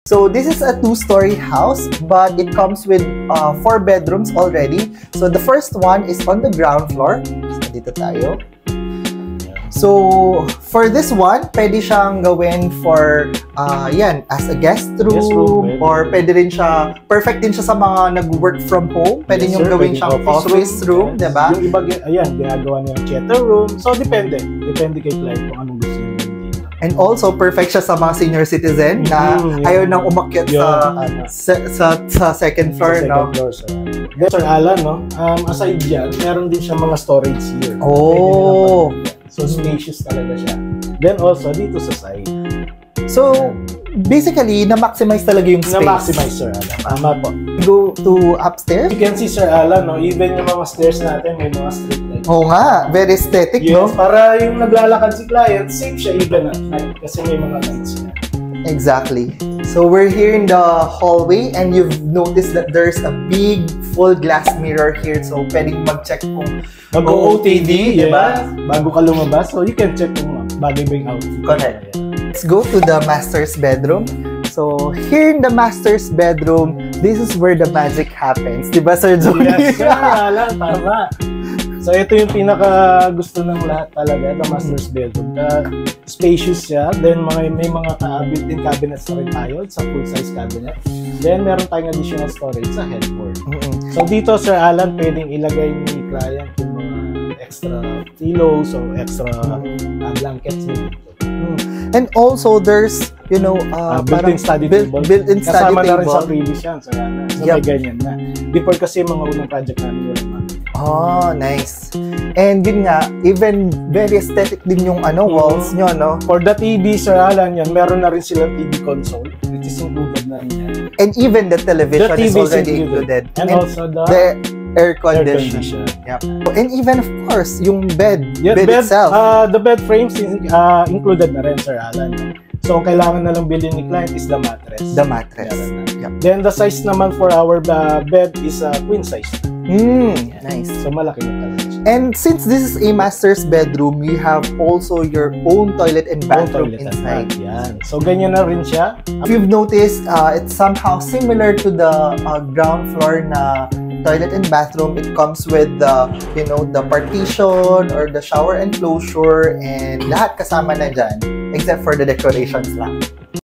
So this is a 2-story house, but it comes with 4 bedrooms already. So the first one is on the ground floor. So dito tayo. So for this one, pwede siyang gawin for yan, as a guest room, or pwede rin siya, perfect din siya sa mga nag-work from home. Pwede nyo gawin siyang office room, diba? Yung iba, ayan, ginagawa niya yung theater room. So depende kay client kung anong gusto niya. And also, perfect siya sa mga senior citizen na ayaw nang umakyat sa second floor, no? Sir Allan, no? Aside dyan, meron din siya mga storage here. Oh! So, spacious talaga siya. Then also, dito sa side. So, basically, na-maximize talaga yung space. Na-maximize, Sir Allan. Tama po. Go to upstairs? You can see, Sir Allan, no? Even yung mga stairs natin, may mga street lights. Oo nga. Very aesthetic, yes, no? Para yung naglalakad si client, safe siya even at night. Kasi may mga lights niya. Exactly. So, we're here in the hallway and you've noticed that there's a big full glass mirror here. So, pwedeng mag-check kung mag-OOTD, diba? Bago ka lumabas. So, you can check kung bagay ba yung outfit. Correct. Let's go to the master's bedroom. So, here in the master's bedroom, this is where the magic happens. Diba, Sir Julieta? Yes, Allan, tama. So, ito yung pinaka gusto ng lahat talaga, the master's bedroom. Spacious siya. Then, may mga built-in cabinets na rin tayo sa full-size cabinet. Then, meron tayong additional storage sa headboard. So, dito, Sir Allan, pwedeng ilagay ni client yung mga extra pillows or extra blankets dito. And also, there's, you know, built-in study table. Built-in study kasama table. Na rin sa previous yan, Sir Allan. So, may ganyan na. Before kasi mga unang project namin wala. Oh, nice. And yun nga, even very aesthetic din yung walls nyo, no? For the TV, Sir Allan, yan, meron na rin silang TV console, which is included na rin yan. And even the television is already included. And also the air condition. Yep. And even, of course, yung bed itself. The bed frames is included na rin, Sir Allan. So, kailangan na lang bilhin ni client is the mattress. The mattress. Yep. Then, the size naman for our bed is queen size. Nice. So, malaki na talaga. And since this is a master's bedroom, you have also your own toilet and bathroom inside. Yan. So, ganyan na rin siya. If you've noticed, it's somehow similar to the ground floor na toilet and bathroom. It comes with the, you know, the partition or the shower enclosure and lahat kasama na dyan except for the decorations lang.